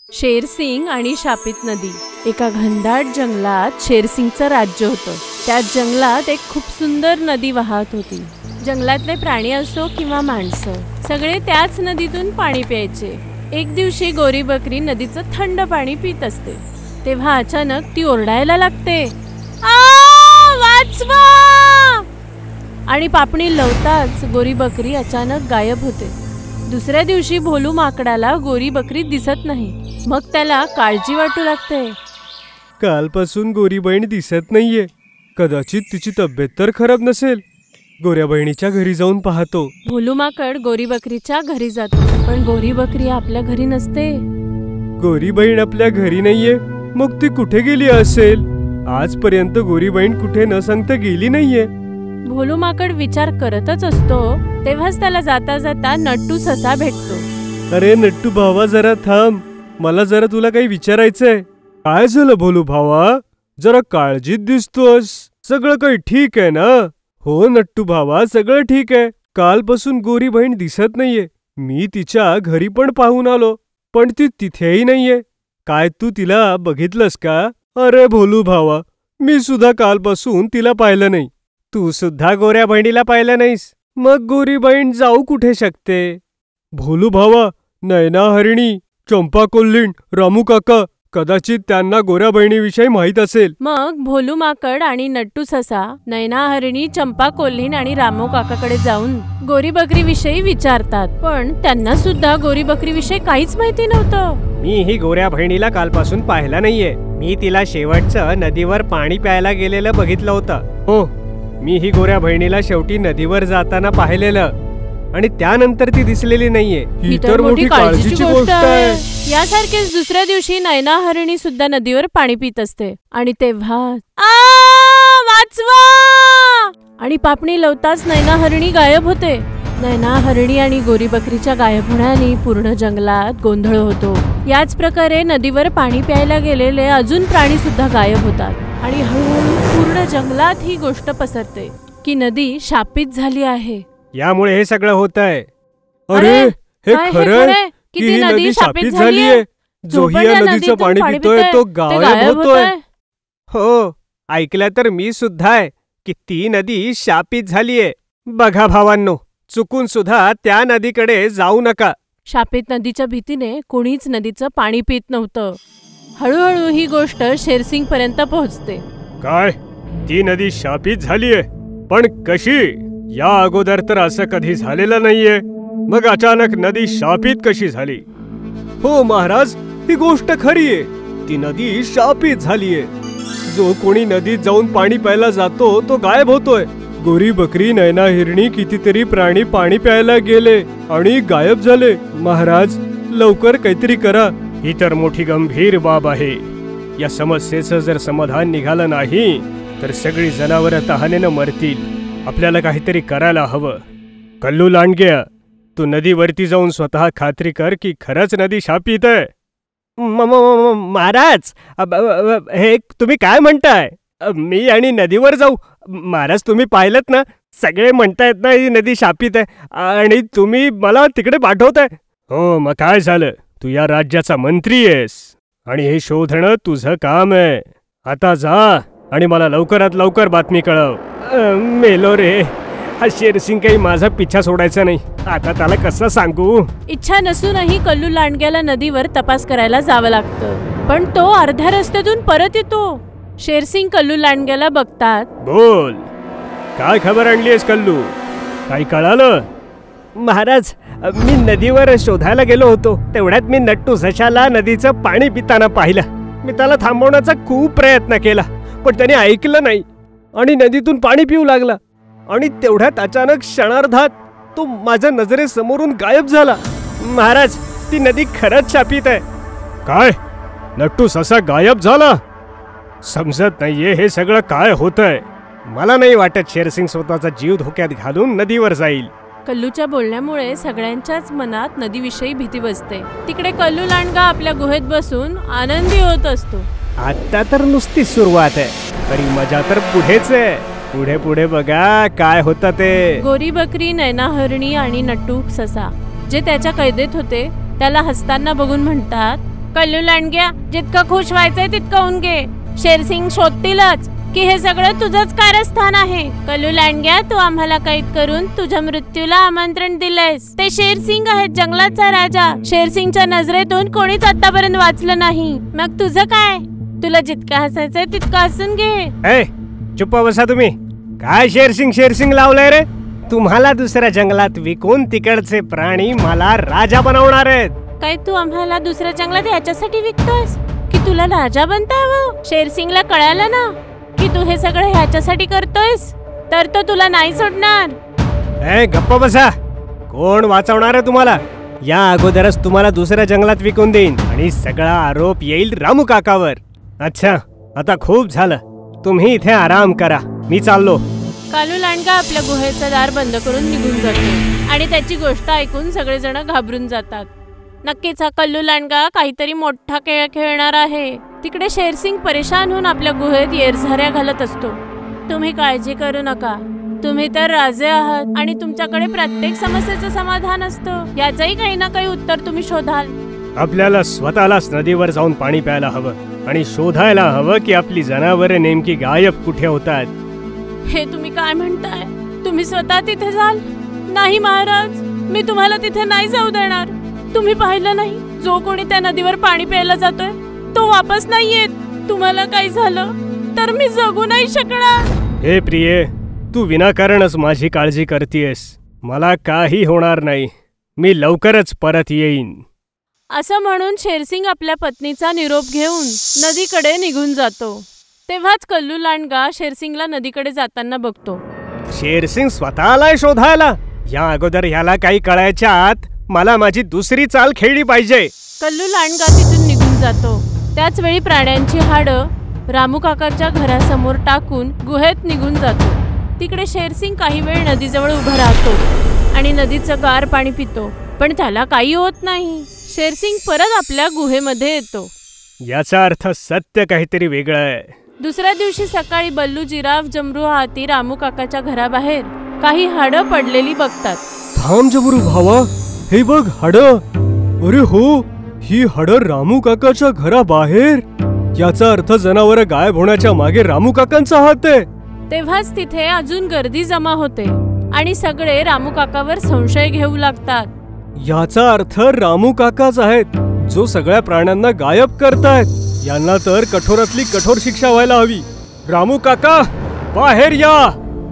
शेरसिंग आणि शापित नदी। एका घनदाट जंगलात शेरसिंगचं राज्य होतं। त्या जंगलात एक खूप सुंदर नदी वाहत होती। जंगलातले प्राणी असो किंवा माणसं, सगळे त्याच नदीतून पाणी प्यायचे। एक दिवशी गोरी बकरी नदीचं थंड पाणी पित असते, तेव्हा अचानक ती ओरडायला लागते, आ वाचवा! आणि पापणी लावताच गोरी बकरी अचानक गायब होते। दुसऱ्या दिवशी भोलू माकडाला गोरी बकरी दिसत नाही। मग त्याला काळजी वाटू लागते। कालपासून गोरी बहीण दिसत नाहीये, कदाचित तिची तब्येत तर खराब नसेल। गोऱ्या बहिणीच्या घरी जाऊन पाहतो। भोलू माकड गोरी बकरीच्या घरी जातो, पण गोरी बकरी आपल्या घरी नसते। गोरी बहीण आपल्या घरी नाहीये, मग ती कुठे गेली असेल? आजपर्यंत गोरी बहीण कुठे न सांगता गेली नाहीये। भोलू माकड विचार करतच असतो, तेव्हाच त्याला जाता जाता नट्टू ससा भेटतो। अरे नट्टू भावा, जरा थांब, मला जरा तुला काही विचारायचंय। काय झालं भोलू भावा? जरा काळजीत दिसतोस। सगळं काही ठीक आहे ना? हो नट्टू भावा, सगळं ठीक आहे। कालपासून गोरी बहीण दिसत नाहीये। मी तिच्या घरी पण पाहून आलो, पण ती तिथेही नाहीये। काय तू तिला बघितलंस का? अरे भोलू भावा, मी सुद्धा कालपासून तिला पाहिलं नाही। तू सुद्धा गोऱ्या बहिणीला पाहिलं नाहीस, मग गोरी बहीण जाऊ कुठे शकते? भोलू भावा, नैना हरिणी, चंपा कोल्हीण, रामू काका, कदाचित त्यांना गोऱ्या बहिणीविषयी माहित असेल। मग भोलू माकड आणि नट्टू ससा नैना हरिणी, चंपा कोल्हीण आणि रामू काकाकडे जाऊन गोरी बकरी विषयी विचारतात, पण त्यांना सुद्धा गोरी बकरी विषयी काहीच माहिती नव्हतं। मी ही गोऱ्या बहिणीला कालपासून पाहिलं नाहीये। मी तिला शेवटचं नदीवर पाणी प्यायला गेलेलं बघितलं होतं। हो, मी ही गोऱ्या बहिणीला शेवटी नदीवर जाताना पाहिलेलं, आणि त्यानंतर ती दिसलेली नाहीये। ही तर मोठी काळजीची गोष्ट आहे। यासारखेच दुसऱ्या दिवशी नैना हरिणी सुद्धा नदीवर पाणी पित असते, आणि तेव्हा वाचवा! आणि पापणी लावताच नैना हरिणी गायब होते। नैना हरिणी आणि गोरी बकरीच्या गायब होण्याने पूर्ण जंगलात गोंधळ होतो। याच प्रकारे नदीवर पाणी प्यायला गेलेले अजून प्राणी सुद्धा गायब होतात, आणि हळूहळू पूर्ण जंगलात ही गोष्ट पसरते की नदी शापित झाली आहे। यामुळे हे सगळं होतंय। अरे हे खरं की ही नदी शापित झालीये। जोही या नदीचं पाणी पितोय तो गायब होतोय। हो, ऐकलं तर मी सुद्धा आहे की ती नदी शापित झालीये। बघा भावांनो, चुकून सुद्धा त्या नदीकडे जाऊ नका। शापित नदीच्या भीतीने कोणीच नदीचं पाणी पित नव्हतं। हळूहळू ही गोष्ट शेरसिंग पर्यंत पोहोचते। काय? ती नदी शापित झालीये? पण कशी? या अगोदर तर असं कधी झालेलं नाहीये। मग अचानक नदी शापित कशी झाली? हो महाराज, ही गोष्ट खरी आहे। ती नदी शापित झालीये। जो कोणी नदीत जाऊन पाणी प्यायला जातो तो गायब होतोय। गोरी बकरी, नैना हिरणी, कितीतरी प्राणी पाणी प्यायला गेले आणि गायब झाले। महाराज, लवकर काहीतरी करा। ही तर मोठी गंभीर बाब आहे। या समस्येचं जर समाधान निघालं नाही तर सगळी जनावरं तहानेनं मरतील। आपल्याला काहीतरी करायला हवं। कल्लू लांडग्या, तू नदीवरती जाऊन स्वतः खात्री कर की खरंच नदी शापित आहे। महाराज, हे तुम्ही काय म्हणताय? मी आणि नदीवर जाऊ? महाराज, तुम्ही पाहिलत ना, सगळे म्हणतायत ना ही नदी शापित आहे, आणि तुम्ही मला तिकडे पाठवताय। हो, मग काय झालं? तू या राज्याचा मंत्री आहेस आणि हे शोधणं तुझं काम आहे। आता जा आणि मला लवकरात लवकर बातमी कळव। मेलो रे, हा शेरसिंग काही माझा पिछा सोडायचा नाही। आता त्याला कसं सांगू? इच्छा नसूनही कल्लू लांडग्याला नदीवर तपास करायला जावं लागतं, पण तो अर्ध्या रस्त्यातून परत येतो। शेरसिंग कल्लू लांडग्याला बघतात। बोल, काय खबर आणलीयस कल्लू? काही कळालं? महाराज, मी नदीवर शोधायला गेलो होतो, तेवढ्यात मी नट्टू सशाला नदीचं पाणी पिताना पाहिलं। मी त्याला थांबवण्याचा खूप प्रयत्न केला, पण त्याने ऐकलं नाही आणि नदीतून पाणी पिऊ लागला, आणि तेवढ्यात अचानक क्षणार्धात तो माझ्या नजरेसमोरून गायब झाला। महाराज, ती नदी खरंच शापित आहे। काय? नट्टू ससा गायब झाला? समजत नाहीये हे सगळं काय होतंय। मला नाही वाटत शेरसिंग स्वतःचा जीव धोक्यात घालून नदीवर जाईल। कल्लूच्या बोलण्यामुळे सगळ्यांच्याच मनात नदीविषयी भीती बसते। तिकडे कल्लू लांडगा आपल्या गुहेत बसून आनंदी होत असतो। आता तर नुसती सुरुवात आहे, खरी मजा तर पुढेच आहे। पुढे पुढे बघा काय होतं ते। गोरी बकरी, नैना हरिणी आणि नट्टू ससा जे त्याच्या कैदेत होते त्याला हसताना बघून म्हणतात, कल्लू लांडग्या, जितकं खुश व्हायचंय तितकं होऊन घे. शेरसिंग शोधतीलच की हे सगळं तुझंच कारस्थान आहे. कल्लू लांडग्या, तू आम्हाला कैद करून तुझ्या मृत्यूला आमंत्रण दिलंयस. ते शेरसिंग आहेत, जंगलाचा राजा. शेरसिंगच्या नजरेतून कोणीच आतापर्यंत वाचलं नाही. मग तुझं काय? तुला जितकं हसायचंय तितकं हसून घे. चुप्प बसा तुम्ही. काय शेरसिंग लावलंय रे? तुम्हाला दुसऱ्या जंगलात विकून तिकडचे प्राणी मला राजा बनवणार आहेत. काय तू आम्हाला दुसऱ्या जंगलात याच्यासाठी विकतोयस की तुला राजा बनता हवं? शेरसिंगला कळालं ना की तू हे सगळं ह्याच्यासाठी करतोयस तर तो तुला नाही सोडणार. गप्प बसा. कोण वाचवणार आहे तुम्हाला? या अगोदरच तुम्हाला दुसऱ्या जंगलात विकून देईन आणि सगळा आरोप येईल रामू काकावर. अच्छा, आता खूप झालं. तुम्ही इथे आराम करा, मी चाललो. कालू लांडगा आपल्या गुहेचं दार बंद करून निघून जातो आणि त्याची गोष्ट ऐकून सगळेजण घाबरून जातात. नक्कीच हा कल्लू लांडगा काहीतरी मोठा खेळ खेळणार आहे. तिकडे शेरसिंग परेशान होऊन आपल्या गुहेत येरझाऱ्या घालत असतो. तुम्ही काळजी करू नका, तुम्ही तर राजे आहात आणि तुमच्याकडे प्रत्येक समस्येचं समाधान असतं. याचंही काही ना काही उत्तर तुम्ही शोधाल. आपल्याला स्वतःलाच नदीवर जाऊन पाणी प्यायला हवं आणि शोधायला हवं की आपली जनावरे नेमकी गायब कुठे होतात. हे तुम्ही काय म्हणताय? तुम्ही स्वतः तिथे जाल? नाही महाराज, मी तुम्हाला तिथे नाही जाऊ देणार. तुम्ही पाहिलं नाही, जो कोणी त्या नदीवर पाणी प्यायला जातोय तो वापस नाही येत. तुम्हाला काही झालं तर मी जगू नाही शकणार. हे प्रिये, तू विनाकारणच माझी काळजी करतेयस. मला काही होणार नाही, मी लवकरच परत येईन. असं म्हणून शेरसिंग आपल्या पत्नीचा निरोप घेऊन नदीकडे निघून जातो. तेव्हाच कल्लू लांडगा शेरसिंगला नदीकडे जाताना बघतो. शेरसिंग स्वतःला शोधायला? या अगोदर ह्याला काही कळायच्या आत मला माझी दुसरी चाल खेळली पाहिजे. कल्लू लांडगा तिथून निघून जातो. त्याच वेळी प्राण्यांची हाडं रामू काकाच्या घरासमोर टाकून गुहेत निघून जातो. तिकडे शेरसिंग काही वेळ नदीजवळ उभा राहतो आणि नदीचं गार पाणी पितो, पण त्याला काही होत नाही. शेरसिंग परत आपल्या गुहेमध्ये येतो. याचा अर्थ सत्य काहीतरी वेगळं आहे. दुसऱ्या दिवशी सकाळी बल्लू, जिराफ, जमरू हाती रामू काकाच्या घराबाहेर काही हाडं पडलेली बघतात. थांब जमरू भावा, हे बघ हाडं. अरे हो, ही हाडं रामू काकाच्या घराबाहेर. याचा अर्थ जनावर गायब होण्याच्या मागे रामू काकांचा हात आहे. तेव्हाच तिथे अजून गर्दी जमा होते आणि सगळे रामू काकावर संशय घेऊ लागतात. याचा अर्थ रामू काकाच आहेत जो सगळ्या प्राण्यांना गायब करतायत. यांना तर कठोरातली कठोर शिक्षा व्हायला हवी. रामू काका, बाहेर या.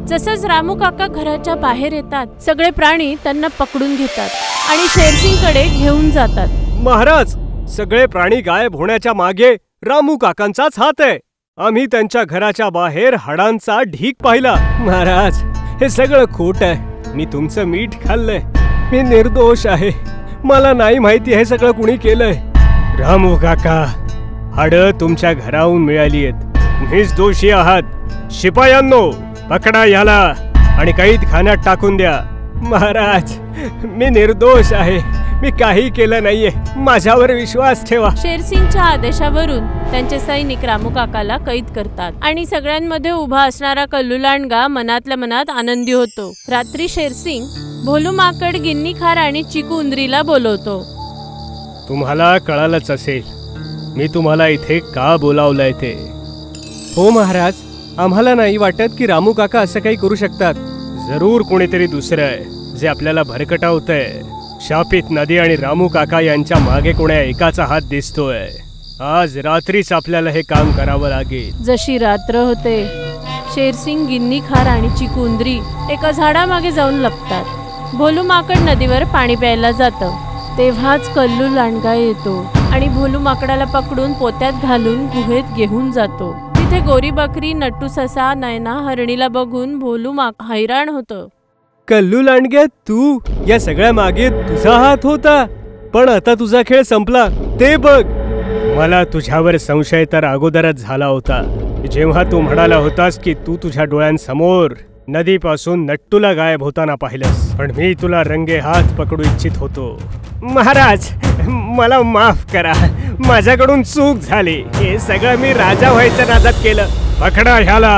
जसंच रामू काका घराच्या बाहेर येतात, सगळे प्राणी त्यांना पकडून घेतात आणि शेरसिंगकडे घेऊन जातात. महाराज, सगळे प्राणी गायब होण्याच्या मागे रामू काकांचाच हात आहे. आम्ही त्यांच्या घराच्या बाहेर हाडांचा ढीग पाहिला. महाराज, हे सगळं खोट आहे. मी तुमचं मीठ खाल्लंय. मी निर्दोष आहे. मला नाही माहिती हे सगळं कुणी केलंय. रामू काका, हाडं तुमच्या घराहून मिळाली आहेत. तुम्हीच दोषी आहात. शिपायांनो, पकडा याला आणि कैद खाण्यात टाकून द्या. महाराज, मी निर्दोष आहे. मी काही केलं नाहीये. माझ्यावर विश्वास ठेवा. शेरसिंगच्या आदेशावरून त्यांचे सैनिक रामू काकाला कैद करतात आणि सगळ्यांमध्ये उभा असणारा कल्लू लांडगा मनातल्या मनात आनंदी होतो. रात्री शेरसिंग भोलू माकड, गिन्नी खार आणि चिकू उंदरीला बोलवतो. तुम्हाला कळालंच असेल मी तुम्हाला इथे का बोलावलंय ते. हो महाराज, आम्हाला नाही वाटत की रामू काका असं काही करू शकतात. जरूर कोणीतरी दुसरं आहे जे आपल्याला भरकटावतंय. शापित नदी आणि रामू काका यांच्या मागे कोण्या एकाचा हात दिसतोय. आज रात्रीच आपल्याला हे काम करावं लागेल. जशी रात्र होते, शेरसिंग, गिन्नी खार आणि चिकू उंदरी एका झाडामागे जाऊन लपतात. भोलू माकड नदीवर पाणी प्यायला जातं. तेव्हाच कल्लू लांडगा येतो आणि भोलू माकडाला पकडून पोत्यात घालून गुहेत घेऊन जातो. तिथे गोरी बकरी, नट्टू ससा, नयना हरणीला बघून भोलू हैराण होतं. कल्लू लांडग्या, तू या सगळ्या मागे तुझा हात होता, पण आता तुझा खेळ संपला ते बघ. मला तुझ्यावर संशय तर अगोदरच झाला होता, जेव्हा तू म्हणाला होतास की तू तुझ्या डोळ्यांसमोर नदीपासून नट्टूला गायब होताना पाहिलंस. पण मी तुला रंगे हात पकडू इच्छित होतो. महाराज, मला माफ करा. माझ्याकडून चूक झाली. हे सगळं मी राजा व्हायच्या नादात केलं. पकडा ह्याला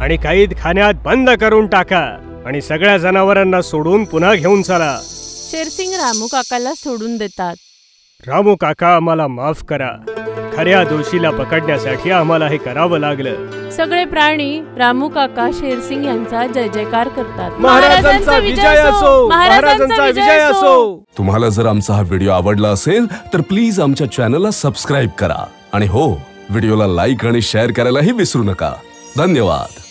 आणि कैद खाण्यात बंद करून टाका आणि सगळ्या जनावरांना सोडून पुन्हा घेऊन चला. शेरसिंग रामू काकाला सोडून देतात. रामू काका आम्हाला माफ करा. खऱ्या दोषीला पकडण्यासाठी आम्हाला हे करावं लागलं. सगळे प्राणी रामू काका शेरसिंग यांचा जय जयकार करतात. महाराजांचा विजय असो, महाराजांचा विजय असो. तुम्हाला जर आमचा हा व्हिडिओ आवडला असेल तर प्लीज आमच्या चॅनलला सबस्क्राईब करा आणि हो, व्हिडिओला लाईक आणि शेअर करायलाही विसरू नका. धन्यवाद.